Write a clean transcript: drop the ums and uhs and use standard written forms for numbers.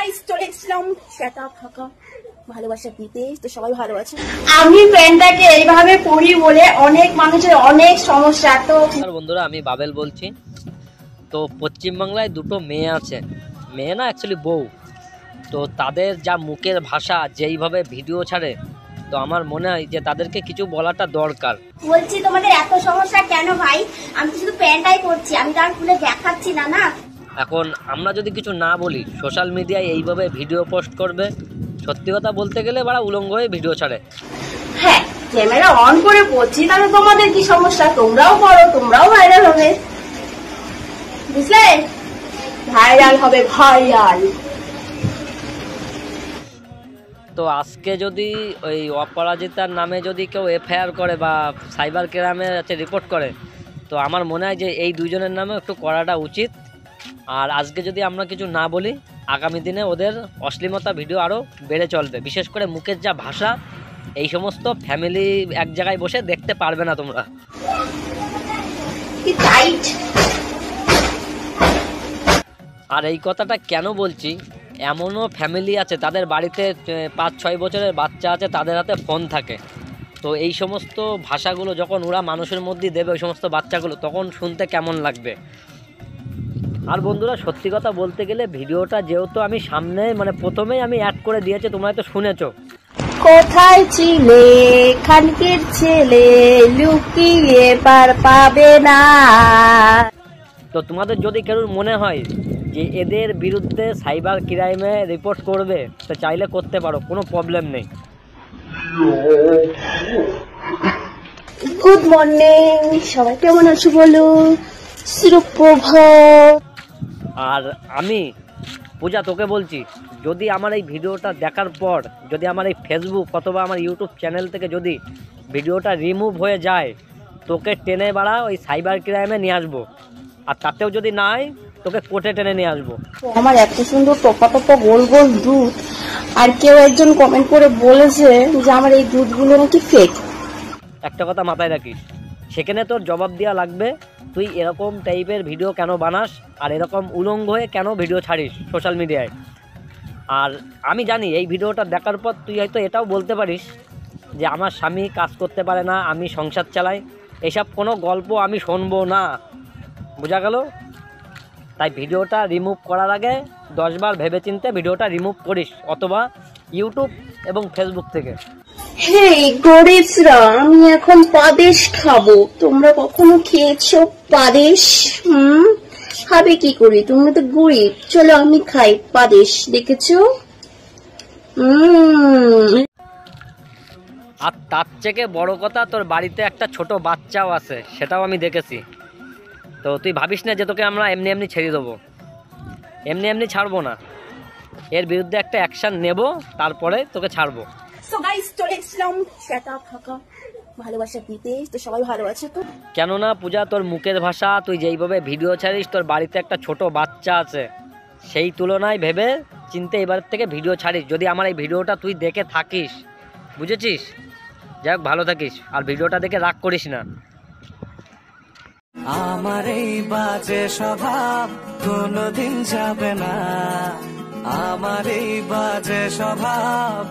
Guys চলে এসেছিলাম সেটা ফাঁকা ভালোবাসা দিতে, তো সবাই ভালো আছে। আমি প্যান্টটাকে এইভাবে পরি বলে অনেক মানুষের অনেক সমস্যা। তো বন্ধুরা আমি বাবেল বলছি। তো পশ্চিমবাংলায় দুটো মেয়ে আছে, মেয়ে না অ্যাকচুয়ালি বউ। তো তাদের যা মুখের ভাষা যেইভাবে ভিডিও ছাড়ে, তো আমার মনে হয় যে তাদেরকে কিছু বলাটা দরকার। বলছি তোমাদের এত সমস্যা কেন ভাই? আমি তো শুধু প্যান্টটাই পরছি, আমি তার খুলে দেখাচ্ছি না। না এখন আমরা যদি কিছু না বলি, সোশ্যাল মিডিয়ায় এইভাবে ভিডিও পোস্ট করবে। সত্যি কথা বলতে গেলে বাড়া উলঙ্গ হয়ে ভিডিও ছাড়ে। হ্যাঁ, ক্যামেরা অন করে পড়ছি, তাহলে তোমাদের কি সমস্যা? তোমরাও করো, তোমরাও ভাইরাল হবে, বুঝলে? ভাইরাল হবে, ভাইরাল। তো আজকে যদি ওই অপরাজিতার নামে যদি কেউ এফআইআর করে বা সাইবার ক্রাইমে রিপোর্ট করে, তো আমার মনে হয় যে এই দুইজনের নামে একটু করাটা উচিত। আর আজকে যদি আমরা কিছু না বলি, আগামী দিনে ওদের অশ্লীলতা ভিডিও আরও বেড়ে চলবে। বিশেষ করে মুখের যা ভাষা, এই সমস্ত ফ্যামিলি এক জায়গায় বসে দেখতে পারবে না তোমরা। আর এই কথাটা কেন বলছি, এমনও ফ্যামিলি আছে তাদের বাড়িতে 5-6 বছরের বাচ্চা আছে, তাদের হাতে ফোন থাকে। তো এই সমস্ত ভাষাগুলো যখন ওরা মানুষের মধ্যে দেবে ওই সমস্ত বাচ্চাগুলো, তখন শুনতে কেমন লাগবে? আর বন্ধুরা সত্যি কথা বলতে গেলে ভিডিওটা যেহেতু আমি সামনে প্রথমেই আমি অ্যাড করে দিয়েছি, তোমরা তো শুনেছো। কোথায় ছিলে খানকির ছেলে, লুকিয়ে পার পাবে না। তো তোমাদের যদি কেউ মনে হয় যে এদের বিরুদ্ধে সাইবার ক্রাইমে রিপোর্ট করবে, তো চাইলে করতে পারো, কোনো প্রবলেম নেই। গুড মর্নিং, সবাই কেমন আছো বলো? সুপ্রভাত। আর আমি পূজা তোকে বলছি, যদি আমার এই ভিডিওটা দেখার পর যদি আমার এই ফেসবুক অথবা আমার ইউটিউব চ্যানেল থেকে যদি ভিডিওটা রিমুভ হয়ে যায়, তোকে টেনে বাড়া ওই সাইবার ক্রাইমে নিয়ে আসবো। আর তাতেও যদি নাই, তোকে কোর্টে টেনে নিয়ে আসবো। আমার এত সুন্দর টপা টপা গোল গোল দুধ, আর কেউ একজন কমেন্ট করে বলেছে যে আমার এই দুধগুলো নাকি ফেক। একটা কথা মাথায় রাখিস, সেখানে তোর জবাব দেওয়া লাগবে, তুই এরকম টাইপের ভিডিও কেন বানাস আর এরকম উলঙ্গ হয়ে কেন ভিডিও ছাড়িস সোশ্যাল মিডিয়ায়। আর আমি জানি এই ভিডিওটা দেখার পর তুই হয়তো এটাও বলতে পারিস যে আমার স্বামী কাজ করতে পারে না, আমি সংসার চালাই, এসব কোনো গল্প আমি শুনবো না। বোঝা গেল? তাই ভিডিওটা রিমুভ করার আগে 10 বার ভেবেচিন্তে ভিডিওটা রিমুভ করিস, অথবা ইউটিউব এবং ফেসবুক থেকে। হেই গরিবরা, আমি এখন পাদেশ খাবো। তোমরা কখনো খেয়েছো পাদেশ? খাবে কি করে? তোমরা তো গরিব। চলো আমি খাই পাদেশ, দেখেছো? আর তার থেকে বড় কথা, তোর বাড়িতে একটা ছোট বাচ্চাও আছে, সেটাও আমি দেখেছি। তো তুই ভাবিস না যে তোকে আমরা এমনি এমনি ছেড়ে দেবো, এমনি এমনি ছাড়বো না। এর বিরুদ্ধে একটা অ্যাকশন নেব, তারপরে তোকে ছাড়বো। সো গাইস চলে এসেছিলাম সেটা ফাঁকা ভালোবাসা দিতে, তো সবাই ভালো আছে তো? কেননা পূজা, তোর মুখের ভাষা, তুই যেইভাবে ভিডিও ছাড়িস, তোর বাড়িতে একটা ছোট বাচ্চা আছে, সেই তুলনায় ভেবে চিন্তে এবার থেকে ভিডিও ছাড়িস। যদি আমার এই ভিডিওটা তুই দেখে থাকিস, বুঝেছিস? যাই হোক, ভালো থাকিস, আর ভিডিওটা দেখে রাগ করিস না। আমার এই বাজে স্বভাব কোনোদিন যাবে না, আমার এই বাজে স্বভাব।